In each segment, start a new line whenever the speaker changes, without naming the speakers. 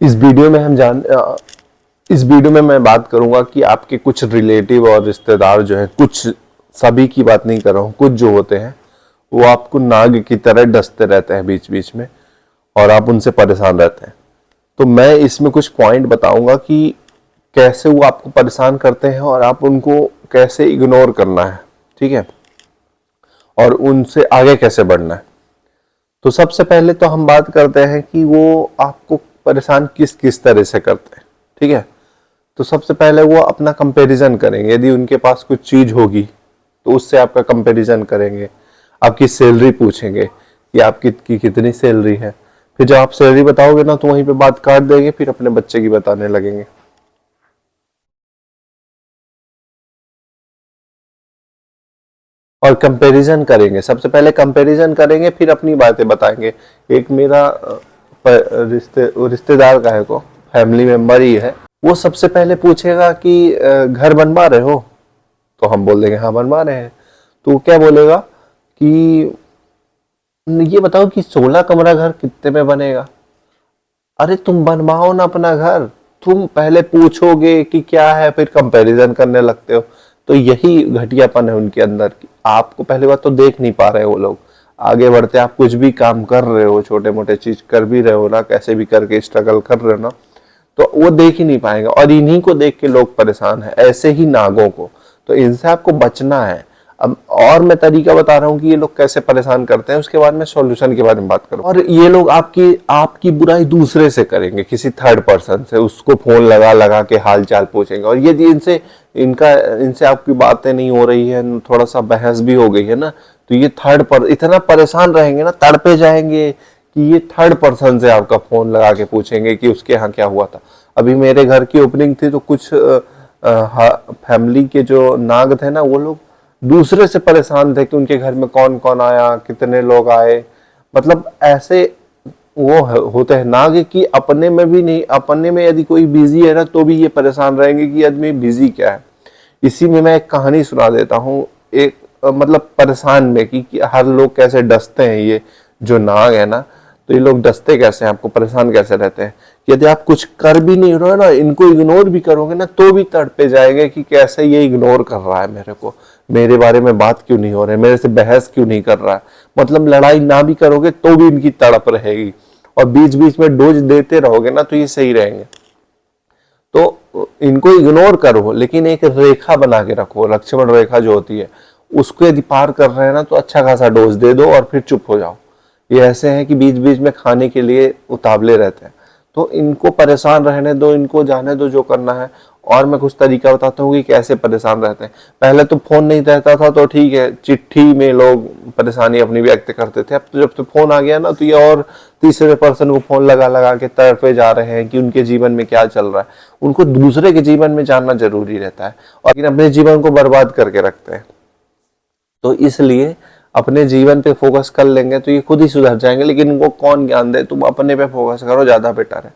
इस वीडियो में मैं बात करूंगा कि आपके कुछ रिलेटिव और रिश्तेदार जो हैं, कुछ, सभी की बात नहीं कर रहा हूँ, कुछ जो होते हैं वो आपको नाग की तरह डसते रहते हैं बीच बीच में और आप उनसे परेशान रहते हैं। तो मैं इसमें कुछ पॉइंट बताऊंगा कि कैसे वो आपको परेशान करते हैं और आप उनको कैसे इग्नोर करना है, ठीक है, और उनसे आगे कैसे बढ़ना है। तो सबसे पहले तो हम बात करते हैं कि वो आपको परेशान किस किस तरह से करते हैं, ठीक है। तो सबसे पहले वो अपना कंपैरिजन करेंगे, यदि उनके पास कुछ चीज होगी तो उससे आपका कंपैरिजन करेंगे, आपकी सैलरी पूछेंगे कि आपकी कितनी सैलरी है। फिर जब आप सैलरी बताओगे ना तो वहीं पे बात काट देंगे, फिर अपने बच्चे की बताने लगेंगे। और कंपैरिजन करेंगे, सबसे पहले कंपैरिजन करेंगे, फिर अपनी बातें बताएंगे। एक मेरा रिश्तेदार का है, को फैमिली मेंबर ही है, वो सबसे पहले पूछेगा कि घर बनवा रहे हो, तो हम बोल देंगे हाँ बनवा रहे हैं। तो वो क्या बोलेगा कि ये बताओ कि 16 कमरा घर कितने में बनेगा। अरे तुम बनवाओ ना अपना घर, तुम पहले पूछोगे कि क्या है, फिर कंपैरिजन करने लगते हो। तो यही घटियापन है उनके अंदर की, आपको पहली बात तो देख नहीं पा रहे वो लोग। आगे बढ़ते आप कुछ भी काम कर रहे हो, छोटे मोटे चीज कर भी रहे हो ना, कैसे भी करके स्ट्रगल कर रहे हो ना, तो वो देख ही नहीं पाएंगे और इन्हीं को देख के लोग परेशान है, ऐसे ही नागों को। तो इनसे आपको बचना है। अब और मैं तरीका बता रहा हूँ कि ये लोग कैसे परेशान करते हैं, उसके बाद मैं सॉल्यूशन के बारे में बात करूँ। और ये लोग आपकी आपकी बुराई दूसरे से करेंगे, किसी थर्ड पर्सन से, उसको फोन लगा लगा के हाल चाल पूछेंगे। और यदि इनसे आपकी बातें नहीं हो रही है, थोड़ा सा बहस भी हो गई है ना, तो ये इतना परेशान रहेंगे ना, तड़पे जाएंगे कि ये थर्ड पर्सन से आपका फोन लगा के पूछेंगे कि उसके यहाँ क्या हुआ था। अभी मेरे घर की ओपनिंग थी तो कुछ फैमिली के जो नाग थे ना, वो लोग दूसरे से परेशान थे कि उनके घर में कौन कौन आया, कितने लोग आए। मतलब ऐसे वो होते हैं नाग कि अपने में भी नहीं, अपने में यदि कोई बिजी है ना तो भी ये परेशान रहेंगे कि आदमी बिजी क्या है। इसी में मैं एक कहानी सुना देता हूँ, एक मतलब परेशान में कि हर लोग कैसे डसते हैं, ये जो नाग है ना, तो ये लोग डसते कैसे हैं, आपको परेशान कैसे रहते हैं। यदि आप कुछ कर भी नहीं रहे हो ना, इनको इग्नोर भी करोगे ना तो भी तड़पे जाएंगे कि कैसे ये इग्नोर कर रहा है मेरे को, मेरे बारे में बात क्यों नहीं हो रही, मेरे से बहस क्यों नहीं कर रहा है। मतलब लड़ाई ना भी करोगे तो भी इनकी तड़प रहेगी, और बीच बीच में डोज देते रहोगे ना तो ये सही रहेंगे। तो इनको इग्नोर करो, लेकिन एक रेखा बना के रखो, लक्ष्मण रेखा जो होती है, उसको यदि पार कर रहे हैं ना तो अच्छा खासा डोज दे दो और फिर चुप हो जाओ। ये ऐसे हैं कि बीच बीच में खाने के लिए उतावले रहते हैं, तो इनको परेशान रहने दो, इनको जाने दो जो करना है। और मैं कुछ तरीका बताता हूँ कि कैसे परेशान रहते हैं। पहले तो फोन नहीं रहता था तो ठीक है, चिट्ठी में लोग परेशानी अपनी व्यक्त करते थे। अब तो जब तो फोन आ गया ना तो ये और तीसरे पर्सन को फोन लगा लगा के तड़पे जा रहे हैं कि उनके जीवन में क्या चल रहा है। उनको दूसरे के जीवन में जानना जरूरी रहता है, और अपने जीवन को बर्बाद करके रखते हैं। तो इसलिए अपने जीवन पे फोकस कर लेंगे तो ये खुद ही सुधर जाएंगे, लेकिन इनको कौन ज्ञान दे, तुम अपने पे फोकस करो, ज्यादा बेटर है।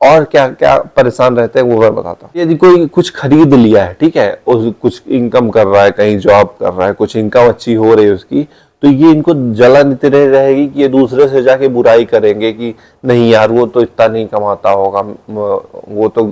और क्या क्या परेशान रहते हैं वो मैं बताता हूँ। यदि कोई कुछ खरीद लिया है, ठीक है, कुछ इनकम कर रहा है, कहीं जॉब कर रहा है, कुछ इनकम अच्छी हो रही है उसकी, तो ये इनको जलन इतनी रहेगी कि ये दूसरे से जाके बुराई करेंगे कि नहीं यार वो तो इतना नहीं कमाता होगा, वो तो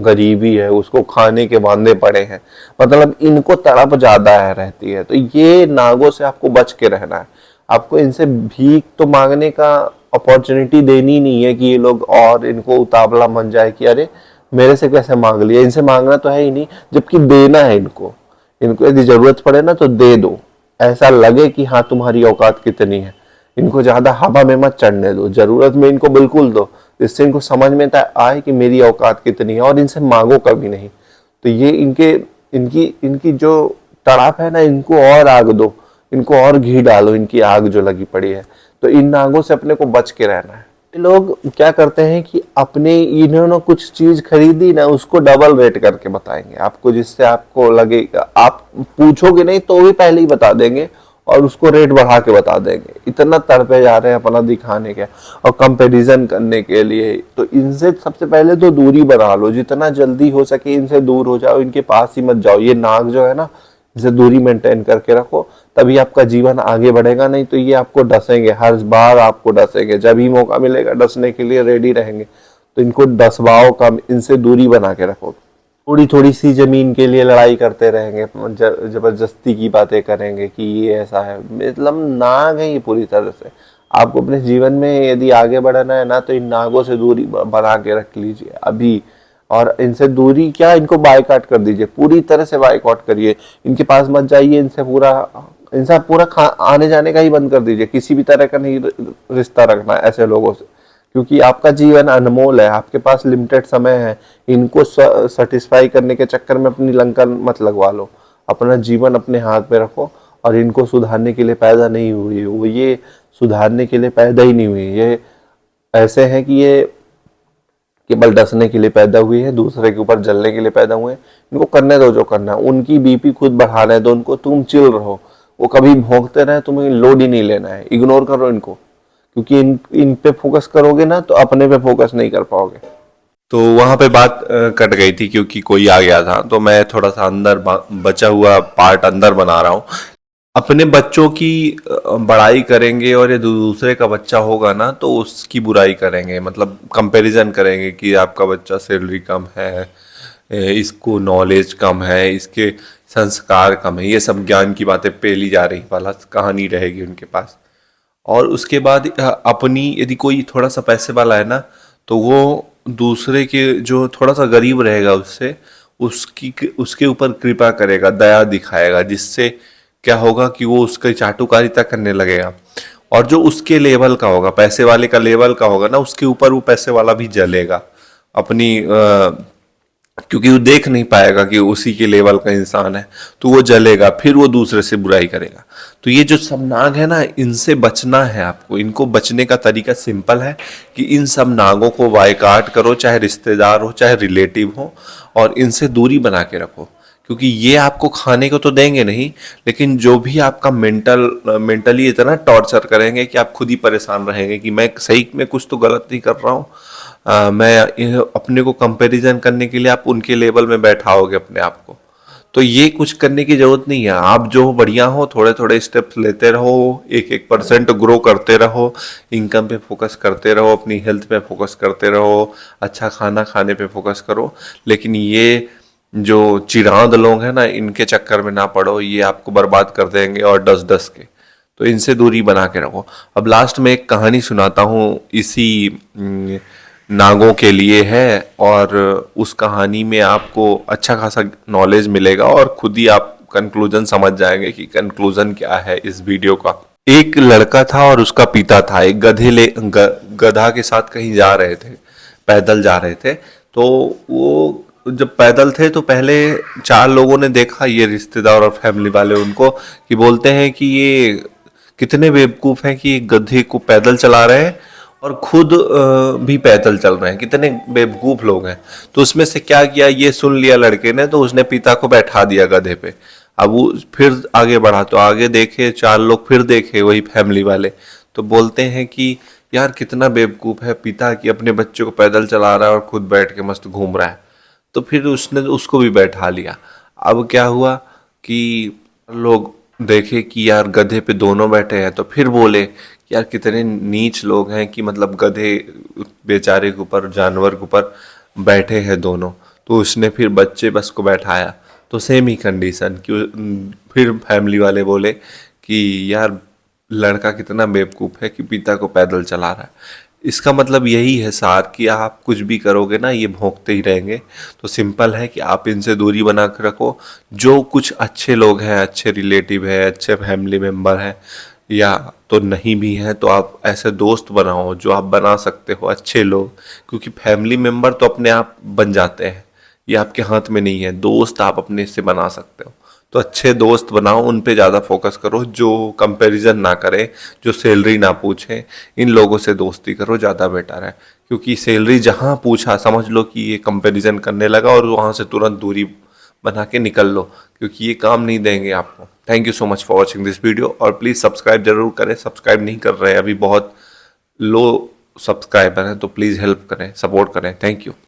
गरीबी है, उसको खाने के वांदे पड़े हैं। मतलब इनको तड़प ज्यादा है रहती है। तो ये नागों से आपको बच के रहना है। आपको इनसे भीख तो मांगने का अपॉर्चुनिटी देनी नहीं है कि ये लोग और इनको उतावला मन जाए कि अरे मेरे से कैसे मांग लिया। इनसे मांगना तो है ही नहीं, जबकि देना है इनको। इनको यदि जरूरत पड़े ना तो दे दो, ऐसा लगे कि हाँ तुम्हारी औकात कितनी है। इनको ज्यादा हवा में मत चढ़ने दो, जरूरत में इनको बिल्कुल दो, इससे इनको समझ में आए कि मेरी औकात कितनी है। और इनसे मांगो कभी नहीं। तो ये इनकी इनकी जो तड़ाप है ना, इनको और आग दो, इनको और घी डालो, इनकी आग जो लगी पड़ी है। तो इन नागों से अपने को बच के रहना है। लोग क्या करते हैं कि अपने इन्होंने कुछ चीज खरीदी ना, उसको डबल रेट करके बताएंगे आपको, जिससे आपको लगे, आप पूछोगे नहीं तो भी पहले ही बता देंगे और उसको रेट बढ़ा के बता देंगे। इतना तड़पे जा रहे हैं अपना दिखाने के और कंपैरिजन करने के लिए। तो इनसे सबसे पहले तो दूरी बना लो, जितना जल्दी हो सके इनसे दूर हो जाओ, इनके पास ही मत जाओ। ये नाग जो है ना, इसे दूरी मेंटेन करके रखो, तभी आपका जीवन आगे बढ़ेगा। नहीं तो ये आपको डसेंगे, हर बार आपको डसेंगे, जब ही मौका मिलेगा डसने के लिए रेडी रहेंगे। तो इनको दसवाओ कम, इनसे दूरी बना के रखो। थोड़ी थोड़ी सी जमीन के लिए लड़ाई करते रहेंगे, जबरदस्ती की बातें करेंगे कि ये ऐसा है, मतलब नाग है ये पूरी तरह से। आपको अपने जीवन में यदि आगे बढ़ना है ना, तो इन नागों से दूरी बना के रख लीजिए अभी। और इनसे दूरी क्या, इनको बायकॉट कर दीजिए, पूरी तरह से बायकॉट करिए, इनके पास मत जाइए, इनसे पूरा आने जाने का ही बंद कर दीजिए, किसी भी तरह का नहीं रिश्ता रखना ऐसे लोगों से, क्योंकि आपका जीवन अनमोल है, आपके पास लिमिटेड समय है। इनको सेटिस्फाई करने के चक्कर में अपनी लंका मत लगवा लो, अपना जीवन अपने हाथ में रखो। और इनको सुधारने के लिए पैदा नहीं हुई, वो ये सुधारने के लिए पैदा ही नहीं हुई, ये ऐसे हैं कि ये केवल डसने के लिए पैदा हुई है, दूसरे के ऊपर जलने के लिए पैदा हुए हैं। इनको करने दो जो करना है, उनकी बीपी खुद बढ़ाने दो उनको, तुम चिल रहो, वो कभी भौंकते रहे, तुम्हें लोड ही नहीं लेना है, इग्नोर करो इनको, क्योंकि इन पे फोकस करोगे ना तो अपने पे फोकस नहीं कर पाओगे। तो वहां पे बात कट गई थी क्योंकि कोई आ गया था, तो मैं थोड़ा सा अंदर बचा हुआ पार्ट अंदर बना रहा हूँ। अपने बच्चों की बड़ाई करेंगे और ये दूसरे का बच्चा होगा ना तो उसकी बुराई करेंगे, मतलब कंपैरिजन करेंगे कि आपका बच्चा सैलरी कम है, इसको नॉलेज कम है, इसके संस्कार कम है, ये सब ज्ञान की बातें पेली जा रही वाला कहानी रहेगी उनके पास। और उसके बाद अपनी यदि कोई थोड़ा सा पैसे वाला है ना, तो वो दूसरे के जो थोड़ा सा गरीब रहेगा उससे उसके ऊपर कृपा करेगा, दया दिखाएगा, जिससे क्या होगा कि वो उसकी चाटुकारिता करने लगेगा। और जो उसके लेवल का होगा, पैसे वाले का लेवल का होगा ना, उसके ऊपर वो पैसे वाला भी जलेगा अपनी क्योंकि वो देख नहीं पाएगा कि उसी के लेवल का इंसान है, तो वो जलेगा, फिर वो दूसरे से बुराई करेगा। तो ये जो सब नाग है ना, इनसे बचना है आपको। इनको बचने का तरीका सिंपल है कि इन सब नागों को बायकॉट करो, चाहे रिश्तेदार हो चाहे रिलेटिव हो, और इनसे दूरी बना के रखो। क्योंकि ये आपको खाने को तो देंगे नहीं, लेकिन जो भी आपका मेंटली इतना टॉर्चर करेंगे कि आप खुद ही परेशान रहेंगे कि मैं सही में कुछ तो गलत नहीं कर रहा हूँ। मैं अपने को कंपैरिजन करने के लिए आप उनके लेवल में बैठाओगे अपने आप को। तो ये कुछ करने की जरूरत नहीं है। आप जो बढ़िया हो, थोड़े थोड़े स्टेप्स लेते रहो, 1-1% ग्रो करते रहो, इनकम पे फोकस करते रहो, अपनी हेल्थ पे फोकस करते रहो, अच्छा खाना खाने पे फोकस करो। लेकिन ये जो चिरांद लोग हैं ना, इनके चक्कर में ना पड़ो, ये आपको बर्बाद कर देंगे और डस डस के। तो इनसे दूरी बना के रखो। अब लास्ट में एक कहानी सुनाता हूँ इसी नागों के लिए है, और उस कहानी में आपको अच्छा खासा नॉलेज मिलेगा और खुद ही आप कंक्लूजन समझ जाएंगे कि कंक्लूजन क्या है इस वीडियो का। एक लड़का था और उसका पिता था, एक गधा के साथ कहीं जा रहे थे, पैदल जा रहे थे। तो वो जब पैदल थे तो पहले 4 लोगों ने देखा, ये रिश्तेदार और फैमिली वाले उनको, कि बोलते हैं कि ये कितने बेवकूफ हैं कि गधे को पैदल चला रहे हैं और खुद भी पैदल चल रहे हैं, कितने बेवकूफ लोग हैं। तो उसमें से क्या किया, ये सुन लिया लड़के ने, तो उसने पिता को बैठा दिया गधे पे। अब वो फिर आगे बढ़ा, तो आगे देखे 4 लोग, फिर देखे वही फैमिली वाले, तो बोलते हैं कि यार कितना बेवकूफ है पिता कि अपने बच्चे को पैदल चला रहा है और खुद बैठ के मस्त घूम रहा है। तो फिर उसने उसको भी बैठा लिया। अब क्या हुआ कि लोग देखे कि यार गधे पे दोनों बैठे हैं, तो फिर बोले कि यार कितने नीच लोग हैं कि मतलब गधे बेचारे के ऊपर, जानवर के ऊपर बैठे हैं दोनों। तो उसने फिर बच्चे बस को बैठाया, तो सेम ही कंडीशन कि फिर फैमिली वाले बोले कि यार लड़का कितना बेवकूफ़ है कि पिता को पैदल चला रहा है। इसका मतलब यही है सार कि आप कुछ भी करोगे ना, ये भौंकते ही रहेंगे। तो सिंपल है कि आप इनसे दूरी बना कर रखो। जो कुछ अच्छे लोग हैं, अच्छे रिलेटिव है, अच्छे फैमिली मेम्बर हैं, या तो नहीं भी हैं, तो आप ऐसे दोस्त बनाओ जो आप बना सकते हो, अच्छे लोग। क्योंकि फैमिली मेम्बर तो अपने आप बन जाते हैं, ये आपके हाथ में नहीं है। दोस्त आप अपने से बना सकते हो। तो अच्छे दोस्त बनाओ, उन पे ज़्यादा फोकस करो, जो कंपैरिजन ना करें, जो सैलरी ना पूछें। इन लोगों से दोस्ती करो, ज़्यादा बेटर है। क्योंकि सैलरी जहाँ पूछा, समझ लो कि ये कंपैरिजन करने लगा, और वहाँ से तुरंत दूरी बना के निकल लो, क्योंकि ये काम नहीं देंगे आपको। Thank you so much for watching this video, और प्लीज़ सब्सक्राइब जरूर करें। सब्सक्राइब नहीं कर रहे हैं, अभी बहुत लो सब्सक्राइबर हैं, तो प्लीज़ हेल्प करें, सपोर्ट करें। Thank you.